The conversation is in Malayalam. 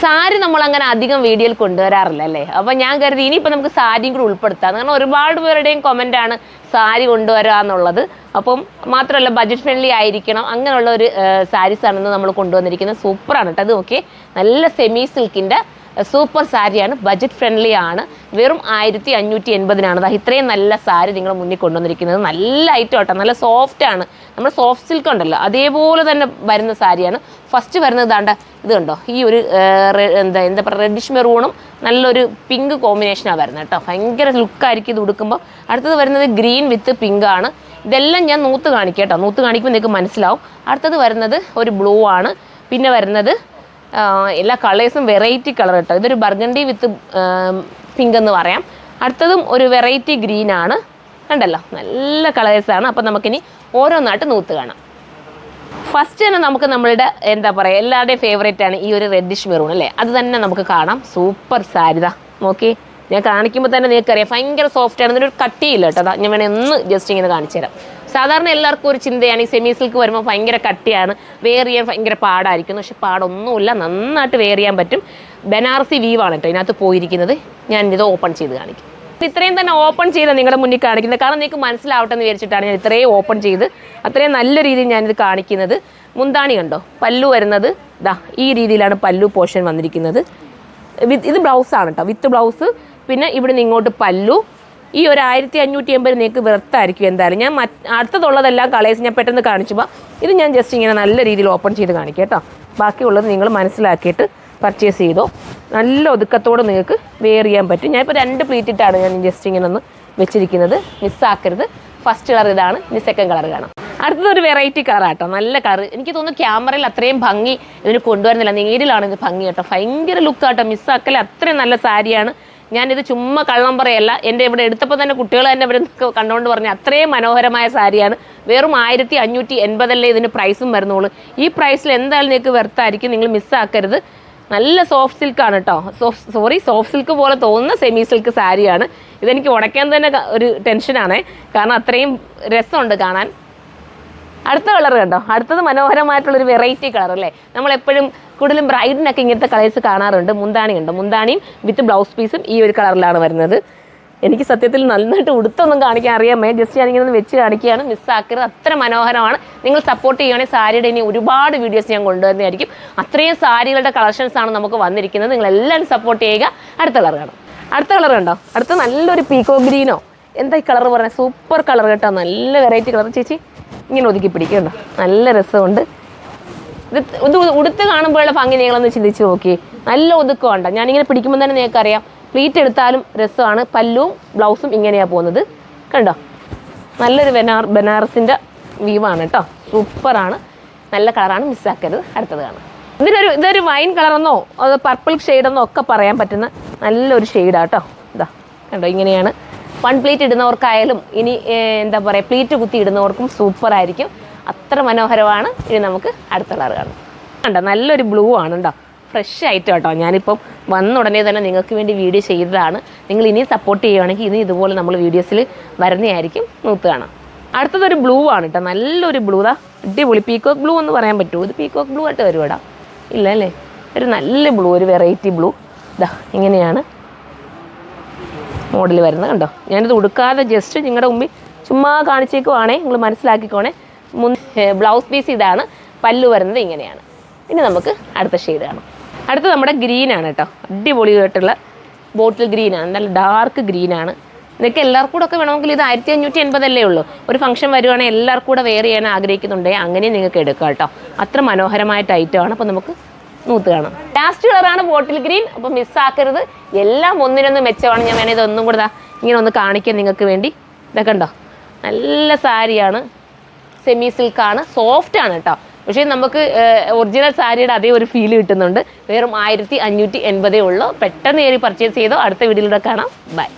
സാരി നമ്മളങ്ങനെ അധികം വീഡിയോയിൽ കൊണ്ടുവരാറില്ല അല്ലേ. അപ്പോൾ ഞാൻ കരുതി ഇനിയിപ്പോൾ നമുക്ക് സാരിയും കൂടി ഉൾപ്പെടുത്താം. കാരണം ഒരുപാട് പേരുടെയും കമൻറ്റാണ് സാരി കൊണ്ടുവരാമെന്നുള്ളത്. അപ്പം മാത്രമല്ല ബഡ്ജറ്റ് ഫ്രണ്ട്ലി ആയിരിക്കണം, അങ്ങനെയുള്ള ഒരു സാരീസാണെന്ന് നമ്മൾ കൊണ്ടുവന്നിരിക്കുന്നത്. സൂപ്പറാണ് കേട്ടോ. അത് ഓക്കെ, നല്ല സെമി സിൽക്കിൻ്റെ സൂപ്പർ സാരിയാണ്, ബഡ്ജറ്റ് ഫ്രണ്ട്ലി ആണ്. വെറും 1580-നാണ്. അതാ ഇത്രയും നല്ല സാരി നിങ്ങൾ മുന്നിൽ കൊണ്ടുവന്നിരിക്കുന്നത്. നല്ല ഐറ്റം കേട്ടോ, നല്ല സോഫ്റ്റ് ആണ്. നമ്മൾ സോഫ്റ്റ് സിൽക്ക് ഉണ്ടല്ലോ അതേപോലെ തന്നെ വരുന്ന സാരിയാണ്. ഫസ്റ്റ് വരുന്നത് ഇതാണ്ട ഇത് കണ്ടോ, ഈ ഒരു എന്താ പറയുക റെഡിഷ് മെറൂണും നല്ലൊരു പിങ്ക് കോമ്പിനേഷനാണ് വരുന്നത് കേട്ടോ. ഭയങ്കര ലുക്കായിരിക്കും ഇത് ഉടുക്കുമ്പോൾ. അടുത്തത് വരുന്നത് ഗ്രീൻ വിത്ത് പിങ്ക് ആണ്. ഇതെല്ലാം ഞാൻ നൂത്ത് കാണിക്കാം കേട്ടോ, നൂത്ത് കാണിക്കുമ്പോൾ നിങ്ങൾക്ക് മനസ്സിലാവും. അടുത്തത് വരുന്നത് ഒരു ബ്ലൂ ആണ്. പിന്നെ വരുന്നത് എല്ലാ കളേഴ്സും വെറൈറ്റി കളർ കേട്ടോ. ഇതൊരു ബർഗണ്ടി വിത്ത് പിങ്ക് എന്ന് പറയാം. അടുത്തതും ഒരു വെറൈറ്റി ഗ്രീനാണ്. കണ്ടല്ലോ, നല്ല കളേഴ്സാണ്. അപ്പം നമുക്കിനി ഓരോന്നായിട്ട് നൂത്ത് കാണാം. ഫസ്റ്റ് തന്നെ നമുക്ക് നമ്മളുടെ എന്താ പറയുക എല്ലാവരുടെയും ഫേവറേറ്റ് ആണ് ഈ ഒരു റെഡിഷ് മെറൂൺ അല്ലേ. അത് തന്നെ നമുക്ക് കാണാം. സൂപ്പർ സാരിത നോക്കി, ഞാൻ കാണിക്കുമ്പോൾ തന്നെ നിങ്ങൾക്കറിയാം ഭയങ്കര സോഫ്റ്റ് ആണ്. ഇതിനൊരു കട്ടിയില്ല കേട്ടോ. ഞാൻ വേണേൽ ഒന്ന് ജസ്റ്റ് ഇങ്ങനെ കാണിച്ചു തരാം. സാധാരണ എല്ലാവർക്കും ഒരു ചിന്തയാണ് ഈ സെമി സിൽക്ക് വരുമ്പോൾ ഭയങ്കര കട്ടിയാണ്, വെയർ ചെയ്യാൻ ഭയങ്കര പാടായിരിക്കും. പക്ഷെ പാടൊന്നുമില്ല, നന്നായിട്ട് വെയർ ചെയ്യാൻ പറ്റും. ബനാറസി വീവാണ് കേട്ടോ ഇതിനകത്ത് പോയിരിക്കുന്നത്. ഞാൻ ഇത് ഓപ്പൺ ചെയ്ത് കാണിക്കും. ഇത്രയും തന്നെ ഓപ്പൺ ചെയ്ത് നിങ്ങളുടെ മുന്നിൽ കാണിക്കുന്നത് കാരണം നിങ്ങൾക്ക് മനസ്സിലാവട്ടെ എന്ന് വിചാരിച്ചിട്ടാണ് ഞാൻ ഇത്രയും ഓപ്പൺ ചെയ്ത് അത്രയും നല്ല രീതിയിൽ ഞാനിത് കാണിക്കുന്നത്. മുന്താണി കണ്ടോ, പല്ലു വരുന്നത് ഇതാ ഈ രീതിയിലാണ് പല്ലു പോർഷൻ വന്നിരിക്കുന്നത്. ഇത് ബ്ലൗസാണ് കേട്ടോ, വിത്ത് ബ്ലൗസ്. പിന്നെ ഇവിടെ നിന്ന് ഇങ്ങോട്ട് പല്ലു. ഈ ഒരു 1580 നിങ്ങൾക്ക് വെറുത്തായിരിക്കും എന്തായാലും. ഞാൻ അടുത്തതുള്ളതെല്ലാം കളേഴ്സ് ഞാൻ പെട്ടെന്ന് കാണിച്ചപ്പോൾ ഇത് ഞാൻ ജസ്റ്റ് ഇങ്ങനെ നല്ല രീതിയിൽ ഓപ്പൺ ചെയ്ത് കാണിക്കാം കേട്ടോ. ബാക്കിയുള്ളത് നിങ്ങൾ മനസ്സിലാക്കിയിട്ട് പർച്ചേസ് ചെയ്തോ. നല്ല ഒതുക്കത്തോടെ നിങ്ങൾക്ക് വെയർ ചെയ്യാൻ പറ്റും. ഞാനിപ്പോൾ 2 പ്ലീറ്റ് ഇട്ടാണ് ഞാൻ ജസ്റ്റ് ഇങ്ങനെ ഒന്ന് വെച്ചിരിക്കുന്നത്. മിസ്സാക്കരുത്. ഫസ്റ്റ് കളർ ഇതാണ്, ഇനി സെക്കൻഡ് കളർ കാണാം. അടുത്തതൊരു വെറൈറ്റി കളറാട്ടോ, നല്ല കളർ. എനിക്ക് തോന്നുന്നു ക്യാമറയിൽ അത്രയും ഭംഗി ഇതിന് കൊണ്ടുവരുന്നില്ല, നേരിലാണ് ഇത് ഭംഗി കേട്ടോ. ഭയങ്കര ലുക്കാട്ടോ, മിസ്സാക്കൽ. അത്രയും നല്ല സാരിയാണ്. ഞാനിത് ചുമ്മാ കള്ളം പറയല്ല, എൻ്റെ ഇവിടെ എടുത്തപ്പോൾ തന്നെ കുട്ടികൾ തന്നെ ഇവിടെ കണ്ടുകൊണ്ട് പറഞ്ഞു അത്രയും മനോഹരമായ സാരിയാണ്. വെറും 1580 ഇതിന് പ്രൈസും വരുന്നുള്ളൂ. ഈ പ്രൈസിൽ എന്തായാലും നിങ്ങൾക്ക് വെർത്തായിരിക്കും, നിങ്ങൾ മിസ്സാക്കരുത്. നല്ല സോഫ്റ്റ് സിൽക്കാണ് കേട്ടോ. സോഫ്റ്റ് സിൽക്ക് പോലെ തോന്നുന്ന സെമി സിൽക്ക് സാരിയാണ്. ഇതെനിക്ക് ഉടയ്ക്കാൻ തന്നെ ഒരു ടെൻഷനാണ്, കാരണം അത്രയും രസമുണ്ട് കാണാൻ. അടുത്ത കളർ കണ്ടോ, അടുത്തത് മനോഹരമായിട്ടുള്ളൊരു വെറൈറ്റി കളർ അല്ലേ. നമ്മളെപ്പോഴും കൂടുതലും ബ്രൈഡിനൊക്കെ ഇങ്ങനത്തെ കളേഴ്സ് കാണാറുണ്ട്. മുന്താണി ഉണ്ടോ, മുന്താണിയും വിത്ത് ബ്ലൗസ് പീസും ഈ ഒരു കളറിലാണ് വരുന്നത്. എനിക്ക് സത്യത്തിൽ നന്നായിട്ട് ഉടുത്തൊന്നും കാണിക്കാൻ അറിയാമേ, ജസ്റ്റ് ഞാനിങ്ങനെ ഒന്ന് വെച്ച് കാണിക്കുകയാണ്. മിസ്സാക്കരുത്, അത്ര മനോഹരമാണ്. നിങ്ങൾ സപ്പോർട്ട് ചെയ്യുകയാണെങ്കിൽ സാരിയുടെ ഇനി ഒരുപാട് വീഡിയോസ് ഞാൻ കൊണ്ടുവരുന്നതായിരിക്കും. അത്രയും സാരികളുടെ കളക്ഷൻസാണ് നമുക്ക് വന്നിരിക്കുന്നത്. നിങ്ങളെല്ലാവരും സപ്പോർട്ട് ചെയ്യുക. അടുത്ത കളർ കാണാം. അടുത്ത കളർ കണ്ടോ, അടുത്ത നല്ലൊരു പീക്കോ ഗ്രീനോ എന്താ ഈ കളർ പറഞ്ഞത്, സൂപ്പർ കളർ കേട്ടോ. നല്ല വെറൈറ്റി കളർ. ചേച്ചി ഇങ്ങനെ ഒതുക്കി പിടിക്കണ്ടോ, നല്ല രസമുണ്ട്. ഇത് ഉടുത്ത് കാണുമ്പോഴുള്ള ഭംഗി നിങ്ങളൊന്ന് ചിന്തിച്ച് നോക്കി. നല്ല ഒതുക്കമുണ്ട്. ഞാനിങ്ങനെ പിടിക്കുമ്പോൾ തന്നെ നിങ്ങൾക്കറിയാം. പ്ലീറ്റ് എടുത്താലും രസമാണ്. പല്ലുവും ബ്ലൗസും ഇങ്ങനെയാണ് പോകുന്നത് കണ്ടോ. നല്ലൊരു ബനാറസിൻ്റെ വീവാണ് കേട്ടോ. സൂപ്പറാണ്, നല്ല കളറാണ്, മിസ്സാക്കരുത്. അടുത്തത് കാണാം. ഇതൊരു വൈൻ കളറെന്നോ അത് പർപ്പിൾ ഷെയ്ഡെന്നോ ഒക്കെ പറയാൻ പറ്റുന്ന നല്ലൊരു ഷെയ്ഡാണ് കേട്ടോ. ഇതാ കണ്ടോ, ഇങ്ങനെയാണ്. 1 പ്ലീറ്റ് ഇടുന്നവർക്കായാലും ഇനി എന്താ പറയുക പ്ലീറ്റ് കുത്തി ഇടുന്നവർക്കും സൂപ്പറായിരിക്കും. അത്ര മനോഹരമാണ്. ഇനി നമുക്ക് അടുത്ത കളർ കാണാം. കണ്ടോ, നല്ലൊരു ബ്ലൂ ആണ് കേട്ടോ. ഫ്രഷ് ആയിട്ട് കേട്ടോ. ഞാനിപ്പം വന്ന ഉടനെ തന്നെ നിങ്ങൾക്ക് വേണ്ടി വീഡിയോ ചെയ്തതാണ്. നിങ്ങൾ ഇനി സപ്പോർട്ട് ചെയ്യുകയാണെങ്കിൽ ഇനി ഇതുപോലെ നമ്മൾ വീഡിയോസിൽ വരുന്നതായിരിക്കും. നൂത്ത് കാണാം. അടുത്തതൊരു ബ്ലൂ ആണ് കേട്ടോ, നല്ലൊരു ബ്ലൂ. ദാ അടിപൊളി. പീക്കോക്ക് ബ്ലൂ എന്ന് പറയാൻ പറ്റുമോ? ഇത് പീക്കോക്ക് ബ്ലൂ ആയിട്ട് വരുവാടാ, ഇല്ല അല്ലേ. ഒരു നല്ല ബ്ലൂ, ഒരു വെറൈറ്റി ബ്ലൂ. ഇതാ ഇങ്ങനെയാണ് മോഡൽ വരുന്നത് കണ്ടോ. ഞാനിത് ഉടുക്കാതെ ജസ്റ്റ് നിങ്ങളുടെ മുമ്പിൽ ചുമ്മാ കാണിച്ചേക്കുവാണേ, നിങ്ങൾ മനസ്സിലാക്കിക്കോണേ. ബ്ലൗസ് പീസ് ഇതാണ്, പല്ലു വരുന്നത് ഇങ്ങനെയാണ്. ഇനി നമുക്ക് അടുത്ത ഷെയ്ഡ് കാണാം. അടുത്ത നമ്മുടെ ഗ്രീനാണ് കേട്ടോ. അടിപൊളിയായിട്ടുള്ള ബോട്ടിൽ ഗ്രീനാണ്, നല്ല ഡാർക്ക് ഗ്രീനാണ്. നിങ്ങൾക്ക് എല്ലാവർക്കും കൂടെ ഒക്കെ വേണമെങ്കിൽ ഇത് 1580 ഉള്ളൂ. ഒരു ഫംഗ്ഷൻ വരുവാണെങ്കിൽ എല്ലാവർക്കും കൂടെ വെയർ ചെയ്യാൻ ആഗ്രഹിക്കുന്നുണ്ടെങ്കിൽ അങ്ങനെ നിങ്ങൾക്ക് എടുക്കാം കേട്ടോ. അത്ര മനോഹരമായിട്ട് ഐറ്റമാണ്. അപ്പോൾ നമുക്ക് നൂത്ത് കാണാം. ലാസ്റ്റ് കളറാണ് ബോട്ടിൽ ഗ്രീൻ. അപ്പോൾ മിസ്സാക്കരുത്, എല്ലാം ഒന്നിനൊന്ന് മെച്ചമാണ്. ഞാൻ വേണേൽ ഇതൊന്നും കൂടെ ഇങ്ങനെ ഒന്ന് കാണിക്കാൻ നിങ്ങൾക്ക് വേണ്ടി. ഇതൊക്കെ ഉണ്ടോ, നല്ല സാരിയാണ്, സെമി സിൽക്കാണ്, സോഫ്റ്റ് ആണ് കേട്ടോ. പക്ഷേ നമുക്ക് ഒറിജിനൽ സാരിയുടെ അതേ ഒരു ഫീൽ കിട്ടുന്നുണ്ട്. വെറും 1580 ഉള്ളൂ. പെട്ടെന്ന് കയറി പർച്ചേസ് ചെയ്തോ. അടുത്ത വീഡിയോയിലൂടെ കാണാം. ബൈ.